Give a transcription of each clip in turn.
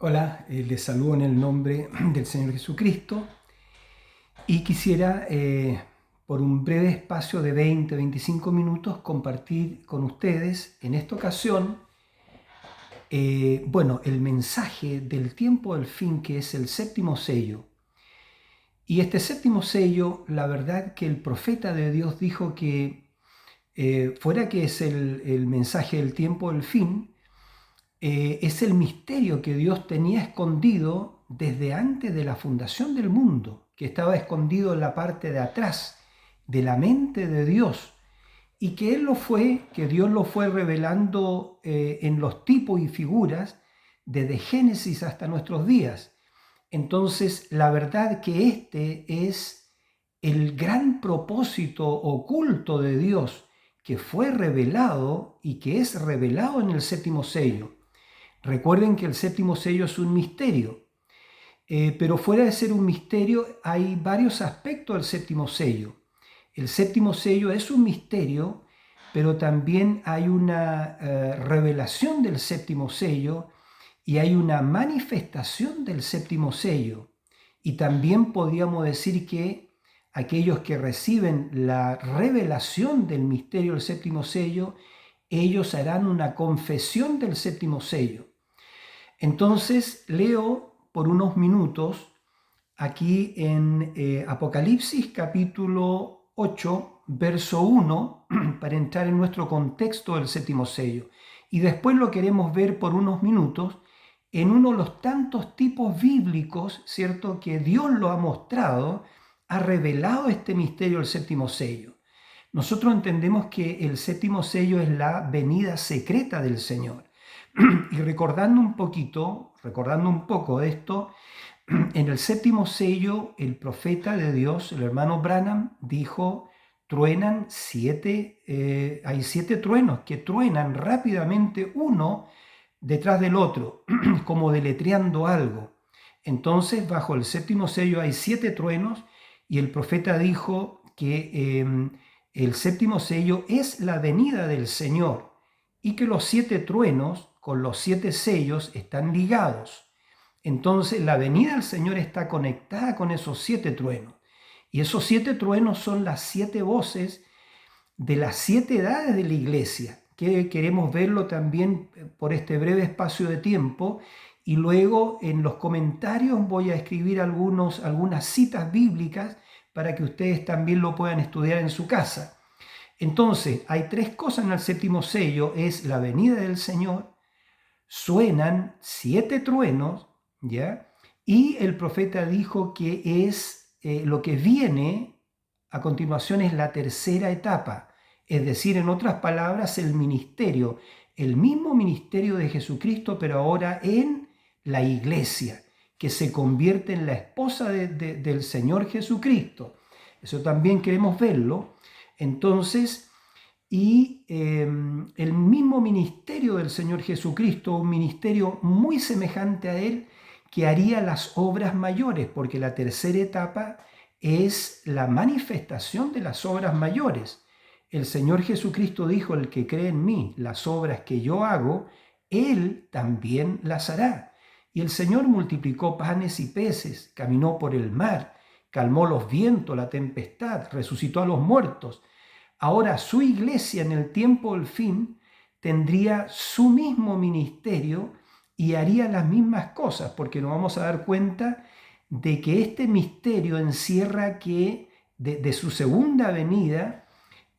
Hola, les saludo en el nombre del Señor Jesucristo y quisiera por un breve espacio de 20-25 minutos compartir con ustedes en esta ocasión el mensaje del tiempo del fin, que es el séptimo sello. Y este séptimo sello, la verdad que el profeta de Dios dijo que fuera que es el mensaje del tiempo del fin, es el misterio que Dios tenía escondido desde antes de la fundación del mundo, que estaba escondido en la parte de atrás de la mente de Dios, y que Dios lo fue revelando en los tipos y figuras desde Génesis hasta nuestros días. Entonces, la verdad que este es el gran propósito oculto de Dios, que fue revelado y que es revelado en el séptimo sello. Recuerden que el séptimo sello es un misterio, pero fuera de ser un misterio hay varios aspectos del séptimo sello. El séptimo sello es un misterio, pero también hay una revelación del séptimo sello y hay una manifestación del séptimo sello. Y también podríamos decir que aquellos que reciben la revelación del misterio del séptimo sello, ellos harán una confesión del séptimo sello. Entonces leo por unos minutos aquí en Apocalipsis capítulo 8, verso 1, para entrar en nuestro contexto del séptimo sello. Y después lo queremos ver por unos minutos en uno de los tantos tipos bíblicos, ¿cierto?, que Dios lo ha mostrado, ha revelado este misterio del séptimo sello. Nosotros entendemos que el séptimo sello es la venida secreta del Señor. Y recordando un poco de esto, en el séptimo sello, el profeta de Dios, el hermano Branham, dijo: hay 7 truenos que truenan rápidamente uno detrás del otro, como deletreando algo. Entonces, bajo el séptimo sello hay 7 truenos, y el profeta dijo que el séptimo sello es la venida del Señor, y que los 7 truenos con los 7 sellos están ligados. Entonces la venida del Señor está conectada con esos 7 truenos. Y esos 7 truenos son las 7 voces de las 7 edades de la iglesia, que queremos verlo también por este breve espacio de tiempo. Y luego en los comentarios voy a escribir algunas citas bíblicas para que ustedes también lo puedan estudiar en su casa. Entonces, hay 3 cosas en el séptimo sello: es la venida del Señor, suenan 7 truenos, ¿ya? Y el profeta dijo que es lo que viene a continuación es la tercera etapa, es decir, en otras palabras, el ministerio, el mismo ministerio de Jesucristo, pero ahora en la iglesia, que se convierte en la esposa del Señor Jesucristo. Eso también queremos verlo. Entonces, el mismo ministerio del Señor Jesucristo, un ministerio muy semejante a Él, que haría las obras mayores, porque la tercera etapa es la manifestación de las obras mayores. El Señor Jesucristo dijo: el que cree en mí, las obras que yo hago, Él también las hará. Y el Señor multiplicó panes y peces, caminó por el mar, calmó los vientos, la tempestad, resucitó a los muertos. Ahora su iglesia en el tiempo del fin tendría su mismo ministerio y haría las mismas cosas, porque nos vamos a dar cuenta de que este misterio encierra que de su segunda venida,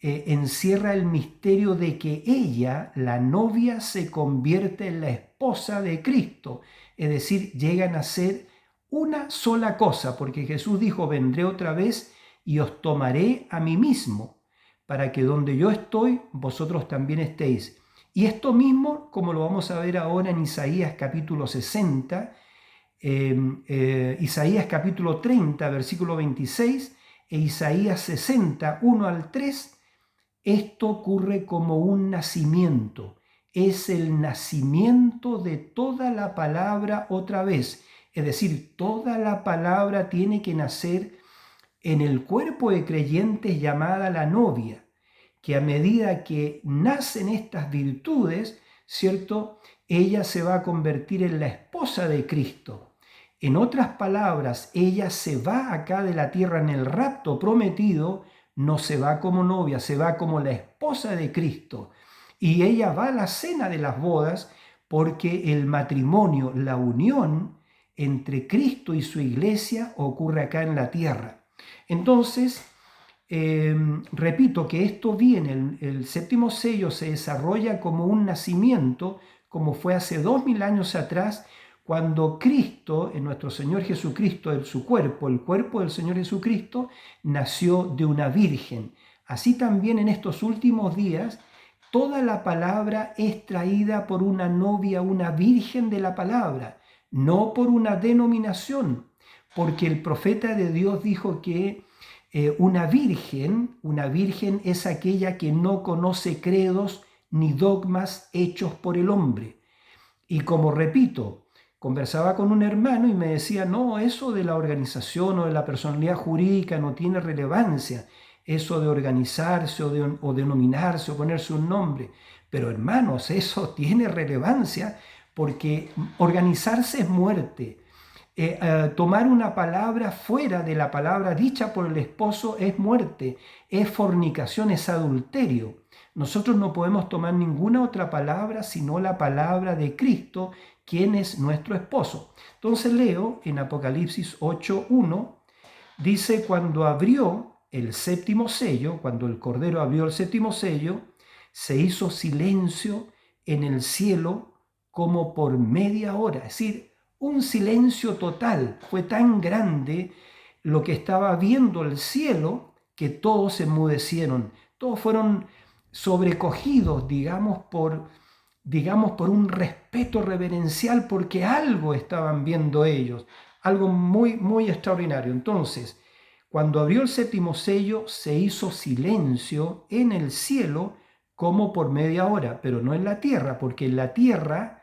encierra el misterio de que ella, la novia, se convierte en la esposa de Cristo. Es decir, llegan a ser una sola cosa, porque Jesús dijo: vendré otra vez y os tomaré a mí mismo, para que donde yo estoy, vosotros también estéis. Y esto mismo, como lo vamos a ver ahora en Isaías capítulo 60, Isaías capítulo 30, versículo 26, e Isaías 60, 1 al 3, esto ocurre como un nacimiento. Es el nacimiento de toda la palabra otra vez. Es decir, toda la palabra tiene que nacer en el cuerpo de creyentes llamada la novia, que a medida que nacen estas virtudes, ¿cierto?, ella se va a convertir en la esposa esposa de Cristo. En otras palabras, ella se va acá de la tierra en el rapto prometido, no se va como novia, se va como la esposa de Cristo. Y ella va a la cena de las bodas porque el matrimonio, la unión entre Cristo y su iglesia ocurre acá en la tierra. Entonces, repito que esto viene, el séptimo sello se desarrolla como un nacimiento, como fue hace 2000 años atrás, cuando Cristo, en nuestro Señor Jesucristo, en su cuerpo, el cuerpo del Señor Jesucristo, nació de una virgen. Así también en estos últimos días, toda la palabra es traída por una novia, una virgen de la palabra, no por una denominación, porque el profeta de Dios dijo que una virgen es aquella que no conoce credos ni dogmas hechos por el hombre. Y como repito, conversaba con un hermano y me decía, no, eso de la organización o de la personalidad jurídica no tiene relevancia, eso de organizarse o denominarse o ponerse un nombre. Pero hermanos, eso tiene relevancia porque organizarse es muerte. Tomar una palabra fuera de la palabra dicha por el esposo es muerte, es fornicación, es adulterio. Nosotros no podemos tomar ninguna otra palabra sino la palabra de Cristo, quien es nuestro esposo. Entonces leo en Apocalipsis 8:1, dice, cuando abrió el séptimo sello, cuando el Cordero abrió el séptimo sello, se hizo silencio en el cielo como por media hora, es decir, un silencio total. Fue tan grande lo que estaba viendo el cielo que todos se enmudecieron, todos fueron sobrecogidos, digamos, por un respeto reverencial porque algo estaban viendo ellos, algo muy, muy extraordinario. Entonces, cuando abrió el séptimo sello, se hizo silencio en el cielo como por media hora, pero no en la tierra, porque en la tierra,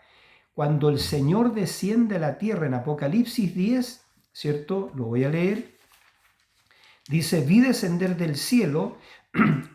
cuando el Señor desciende a la tierra en Apocalipsis 10, ¿cierto? Lo voy a leer. Dice, vi descender del cielo,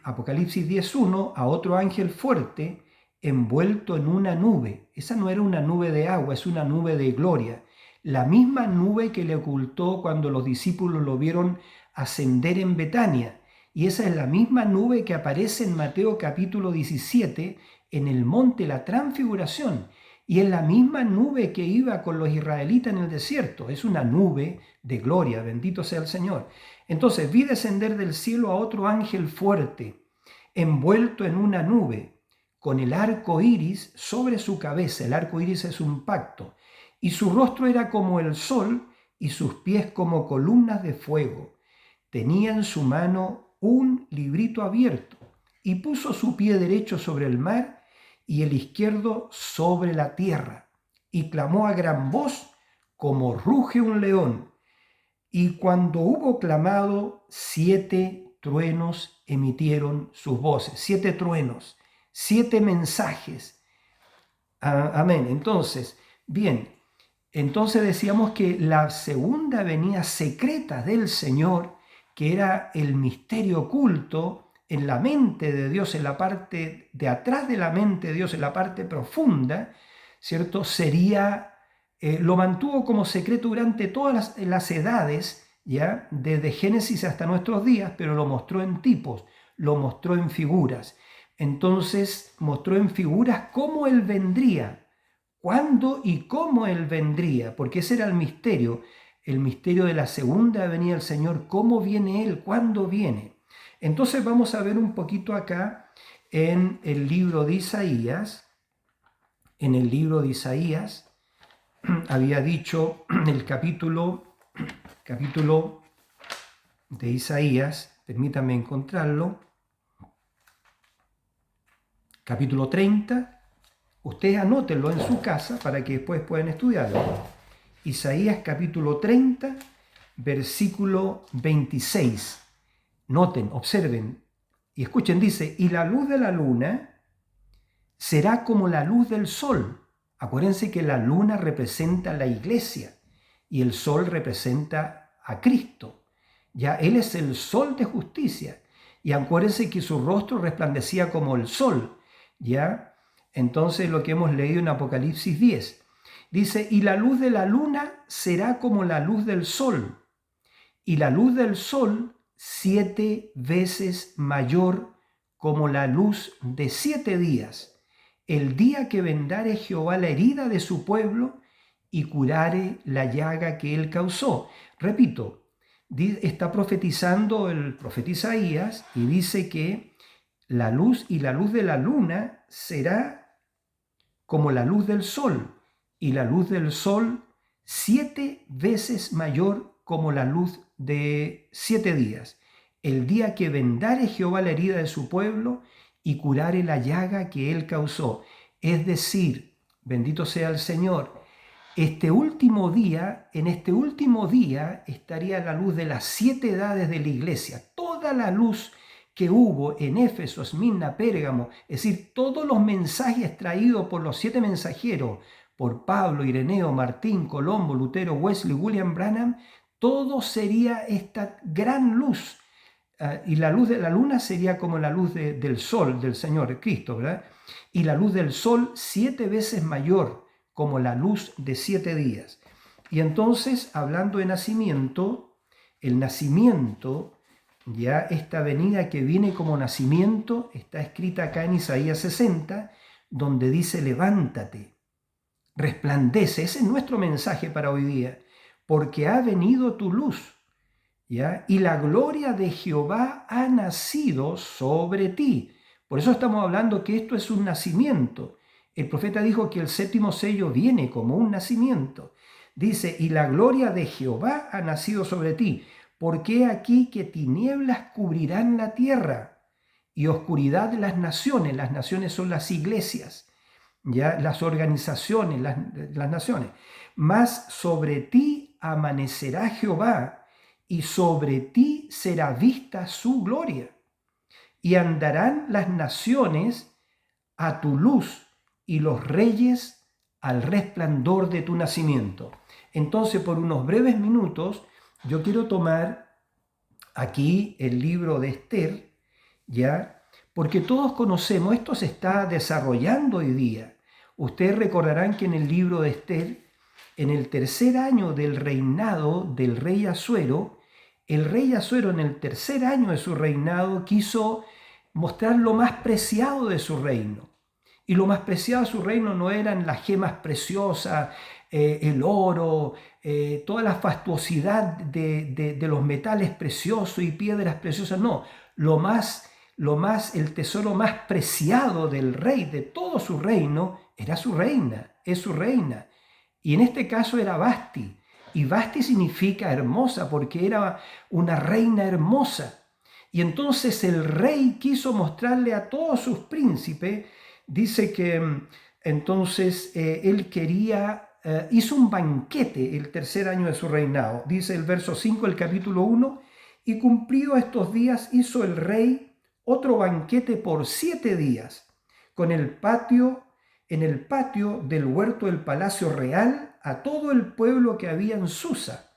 Apocalipsis 10:1, a otro ángel fuerte, envuelto en una nube. Esa no era una nube de agua, es una nube de gloria. La misma nube que le ocultó cuando los discípulos lo vieron ascender en Betania. Y esa es la misma nube que aparece en Mateo capítulo 17 en el monte La Transfiguración. Y es la misma nube que iba con los israelitas en el desierto. Es una nube de gloria, bendito sea el Señor. Entonces vi descender del cielo a otro ángel fuerte, envuelto en una nube, con el arco iris sobre su cabeza. El arco iris es un pacto. Y su rostro era como el sol y sus pies como columnas de fuego. Tenía en su mano un librito abierto y puso su pie derecho sobre el mar y el izquierdo sobre la tierra. Y clamó a gran voz como ruge un león. Y cuando hubo clamado, 7 truenos emitieron sus voces. 7 truenos, 7 mensajes. Amén. Entonces, bien, entonces decíamos que la segunda venida secreta del Señor, que era el misterio oculto en la mente de Dios, en la parte de atrás de la mente de Dios, en la parte profunda, ¿cierto? Lo mantuvo como secreto durante todas las edades, ¿ya? Desde Génesis hasta nuestros días, pero lo mostró en tipos, lo mostró en figuras. Entonces mostró en figuras cómo Él vendría, cuándo y cómo Él vendría, porque ese era el misterio de la segunda venida del Señor, cómo viene Él, cuándo viene. Entonces vamos a ver un poquito acá en el libro de Isaías, había dicho el capítulo de Isaías, permítanme encontrarlo, capítulo 30, ustedes anótenlo en su casa para que después puedan estudiarlo. Isaías capítulo 30, versículo 26. Noten, observen y escuchen, dice, y la luz de la luna será como la luz del sol. Acuérdense que la luna representa la iglesia y el sol representa a Cristo. Ya Él es el sol de justicia. Y acuérdense que su rostro resplandecía como el sol. Ya, entonces lo que hemos leído en Apocalipsis 10. Dice, y la luz de la luna será como la luz del sol, y la luz del sol 7 veces mayor como la luz de 7 días, el día que vendare Jehová la herida de su pueblo y curare la llaga que él causó. Repito, está profetizando el profeta Isaías y dice que la luz y la luz de la luna será como la luz del sol, y la luz del sol 7 veces mayor como la luz de 7 días, el día que vendare Jehová la herida de su pueblo y curare la llaga que él causó. Es decir, bendito sea el Señor, este último día, en este último día estaría la luz de las 7 edades de la iglesia, toda la luz que hubo en Éfeso, Esmirna, Pérgamo, es decir, todos los mensajes traídos por los 7 mensajeros, por Pablo, Ireneo, Martín, Colombo, Lutero, Wesley, William Branham, todo sería esta gran luz. Y la luz de la luna sería como la luz del sol, del Señor Cristo, ¿verdad? Y la luz del sol 7 veces mayor como la luz de 7 días. Y entonces, hablando de nacimiento, el nacimiento, ya esta venida que viene como nacimiento, está escrita acá en Isaías 60, donde dice, levántate, resplandece. Ese es nuestro mensaje para hoy día, porque ha venido tu luz, ¿ya? Y la gloria de Jehová ha nacido sobre ti. Por eso estamos hablando que esto es un nacimiento. El profeta dijo que el 7º sello viene como un nacimiento. Dice, y la gloria de Jehová ha nacido sobre ti, porque he aquí que tinieblas cubrirán la tierra y oscuridad las naciones son las iglesias, ya las organizaciones, las naciones, mas sobre ti amanecerá Jehová y sobre ti será vista su gloria, y andarán las naciones a tu luz y los reyes al resplandor de tu nacimiento. Entonces, por unos breves minutos, yo quiero tomar aquí el libro de Esther, ¿ya? Porque todos conocemos, esto se está desarrollando hoy día. Ustedes recordarán que en el libro de Esther, en el 3er año del reinado del rey Asuero, el rey Asuero en el 3er año de su reinado quiso mostrar lo más preciado de su reino. Y lo más preciado de su reino no eran las gemas preciosas, el oro, toda la fastuosidad de los metales preciosos y piedras preciosas. No, el tesoro más preciado del rey, de todo su reino, era su reina, es su reina. Y en este caso era Vasti. Y Vasti significa hermosa porque era una reina hermosa. Y entonces el rey quiso mostrarle a todos sus príncipes. Dice que entonces él hizo un banquete el 3er año de su reinado. Dice el verso 5 del capítulo 1, y cumplido estos días hizo el rey otro banquete por 7 días, en el patio del huerto del palacio real, a todo el pueblo que había en Susa,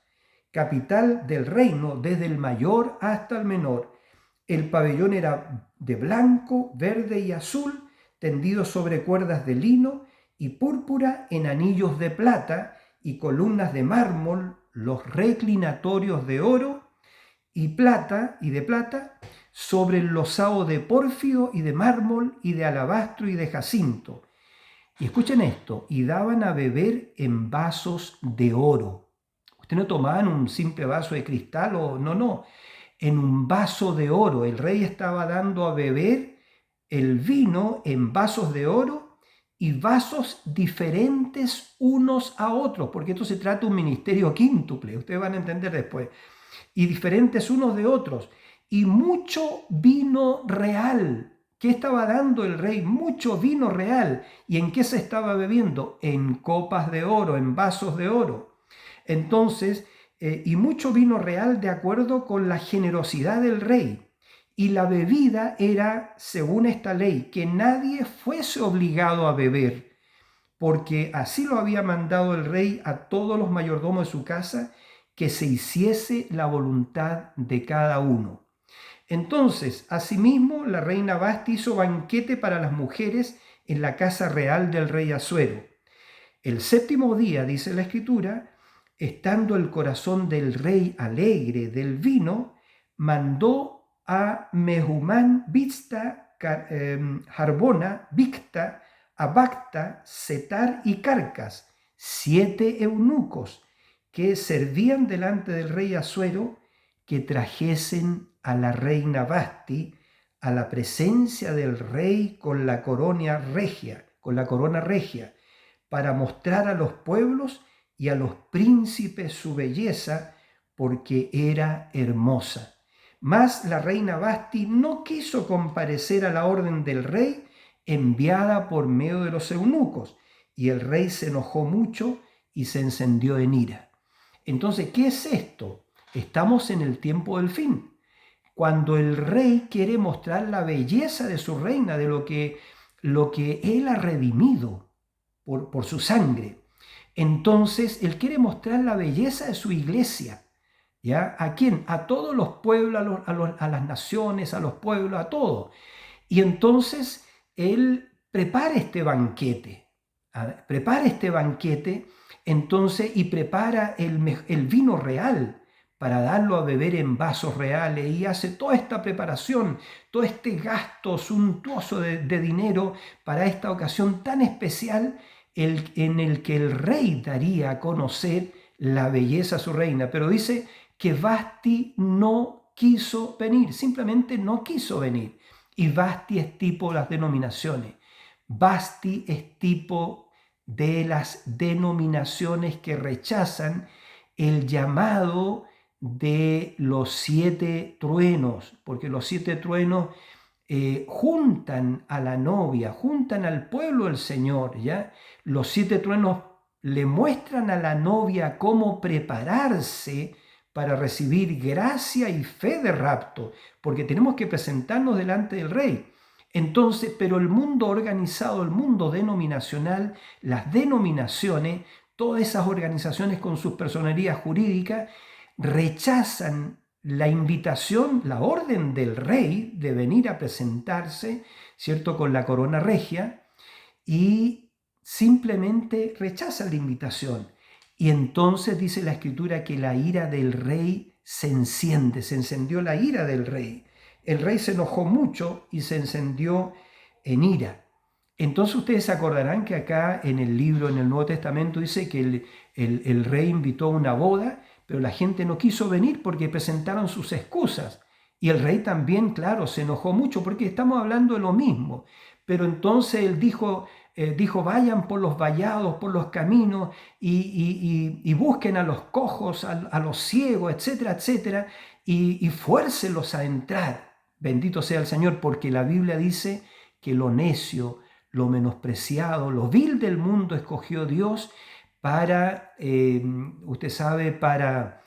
capital del reino, desde el mayor hasta el menor. El pabellón era de blanco, verde y azul, tendido sobre cuerdas de lino y púrpura en anillos de plata y columnas de mármol, los reclinatorios de oro y de plata, sobre el losado de pórfido y de mármol y de alabastro y de jacinto. Y escuchen esto, y daban a beber en vasos de oro. Ustedes no tomaban un simple vaso de cristal no, en un vaso de oro. El rey estaba dando a beber el vino en vasos de oro y vasos diferentes unos a otros, porque esto se trata de un ministerio quíntuple, ustedes van a entender después, y diferentes unos de otros, y mucho vino real. ¿Qué estaba dando el rey? Mucho vino real. ¿Y en qué se estaba bebiendo? En copas de oro, en vasos de oro. Entonces, y mucho vino real de acuerdo con la generosidad del rey. Y la bebida era, según esta ley, que nadie fuese obligado a beber, porque así lo había mandado el rey a todos los mayordomos de su casa, que se hiciese la voluntad de cada uno. Entonces, asimismo, la reina Vasti hizo banquete para las mujeres en la casa real del rey Asuero. El séptimo día, dice la Escritura, estando el corazón del rey alegre del vino, mandó a Mehumán, Bizta, Harbona, Bicta, Abacta, Setar y Carcas, 7 eunucos que servían delante del rey Asuero, que trajesen a la reina Vasti a la presencia del rey con la corona regia, para mostrar a los pueblos y a los príncipes su belleza, porque era hermosa. Mas la reina Vasti no quiso comparecer a la orden del rey enviada por medio de los eunucos, y el rey se enojó mucho y se encendió en ira. Entonces, ¿qué es esto? Estamos en el tiempo del fin, cuando el rey quiere mostrar la belleza de su reina, de lo que él ha redimido por su sangre. Entonces, él quiere mostrar la belleza de su iglesia. ¿Ya? ¿A quién? A todos los pueblos, a las naciones, a los pueblos, a todos. Y entonces, él prepara este banquete. Entonces, y prepara el vino real para darlo a beber en vasos reales, y hace toda esta preparación, todo este gasto suntuoso de dinero para esta ocasión tan especial en el que el rey daría a conocer la belleza a su reina. Pero dice que Vasti no quiso venir, simplemente no quiso venir. Y Vasti es tipo de las denominaciones. Vasti es tipo de las denominaciones que rechazan el llamado de los 7 truenos, porque los 7 truenos juntan a la novia, juntan al pueblo del Señor, ¿ya? Los 7 truenos le muestran a la novia cómo prepararse para recibir gracia y fe de rapto, porque tenemos que presentarnos delante del rey. Entonces, pero el mundo organizado, el mundo denominacional, las denominaciones, todas esas organizaciones con sus personerías jurídicas, rechazan la invitación, la orden del rey de venir a presentarse, ¿cierto?, con la corona regia, y simplemente rechazan la invitación. Y entonces dice la Escritura que la ira del rey se encendió la ira del rey. El rey se enojó mucho y se encendió en ira. Entonces ustedes se acordarán que acá en el libro, en el Nuevo Testamento, dice que el rey invitó a una boda, pero la gente no quiso venir porque presentaron sus excusas. Y el rey también, claro, se enojó mucho porque estamos hablando de lo mismo. Pero entonces él dijo, vayan por los vallados, por los caminos y busquen a los cojos, a los ciegos, etcétera, etcétera, y fuércelos a entrar. Bendito sea el Señor, porque la Biblia dice que lo necio, lo menospreciado, lo vil del mundo escogió Dios para, usted sabe, para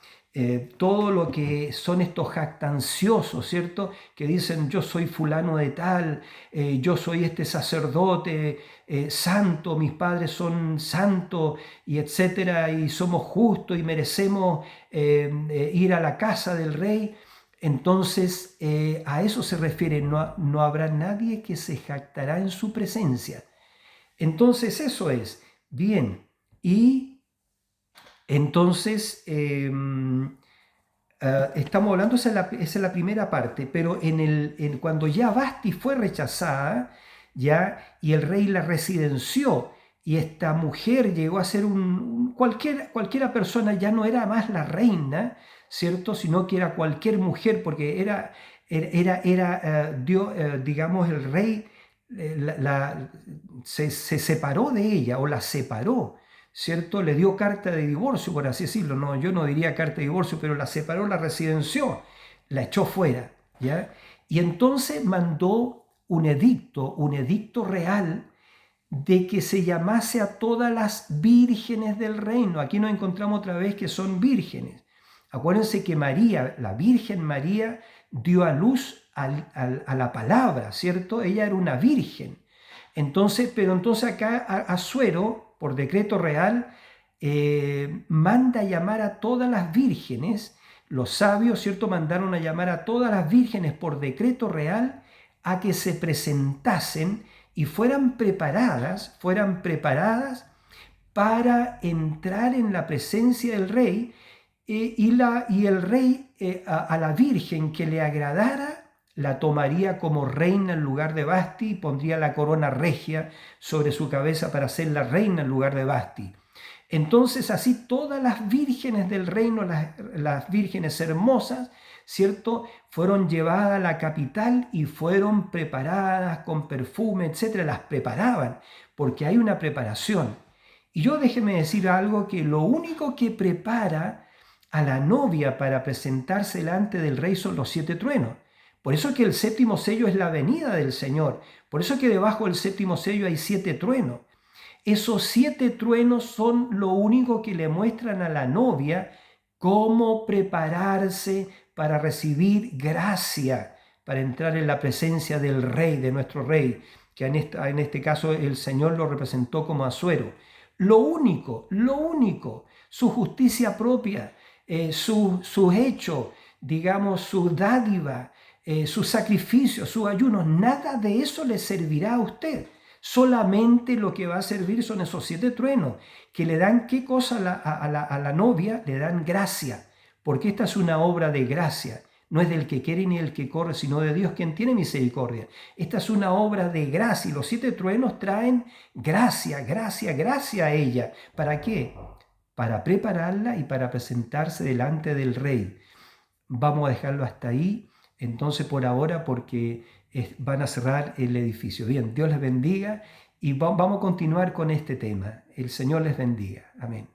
todo lo que son estos jactanciosos, ¿cierto? Que dicen, yo soy fulano de tal, yo soy este sacerdote santo, mis padres son santos, y etcétera, y somos justos y merecemos ir a la casa del rey. Entonces, a eso se refiere, no habrá nadie que se jactará en su presencia. Entonces, eso es, bien. Y entonces, estamos hablando, esa es la primera parte, pero cuando ya Vasti fue rechazada, ya, y el rey la residenció, y esta mujer llegó a ser cualquiera persona, ya no era más la reina, ¿cierto? Sino que era cualquier mujer, porque digamos, el rey se separó de ella o la separó, ¿cierto? Le dio carta de divorcio, por así decirlo. No, yo no diría carta de divorcio, pero la separó, la residenció, la echó fuera, ¿ya? Y entonces mandó un edicto real de que se llamase a todas las vírgenes del reino. Aquí nos encontramos otra vez que son vírgenes. Acuérdense que María, la Virgen María, dio a luz a la palabra, ¿cierto? Ella era una virgen. Pero entonces acá Asuero, por decreto real, manda llamar a todas las vírgenes. Los sabios, ¿cierto?, mandaron a llamar a todas las vírgenes por decreto real a que se presentasen y fueran preparadas para entrar en la presencia del rey, y el rey a la virgen que le agradara la tomaría como reina en lugar de Vasti y pondría la corona regia sobre su cabeza para ser la reina en lugar de Vasti. Entonces así todas las vírgenes del reino, las vírgenes hermosas, ¿cierto?, fueron llevadas a la capital y fueron preparadas con perfume, etcétera. Las preparaban porque hay una preparación. Y yo déjeme decir algo, que lo único que prepara a la novia para presentarse delante del rey son los 7 truenos. Por eso que el séptimo sello es la venida del Señor. Por eso que debajo del séptimo sello hay 7 truenos. Esos 7 truenos son lo único que le muestran a la novia cómo prepararse para recibir gracia, para entrar en la presencia del rey, de nuestro rey, que en este caso el Señor lo representó como Asuero. Lo único, su justicia propia, sus hechos, digamos, su dádiva, sus sacrificios, sus ayunos, nada de eso le servirá a usted. Solamente lo que va a servir son esos 7 truenos, que le dan, ¿qué cosa a la novia? Le dan gracia, porque esta es una obra de gracia. No es del que quiere ni del que corre, sino de Dios quien tiene misericordia. Esta es una obra de gracia, y los 7 truenos traen gracia, gracia, gracia a ella. ¿Para qué? Para prepararla y para presentarse delante del rey. Vamos a dejarlo hasta ahí, entonces, por ahora, porque van a cerrar el edificio. Bien, Dios les bendiga y vamos a continuar con este tema. El Señor les bendiga. Amén.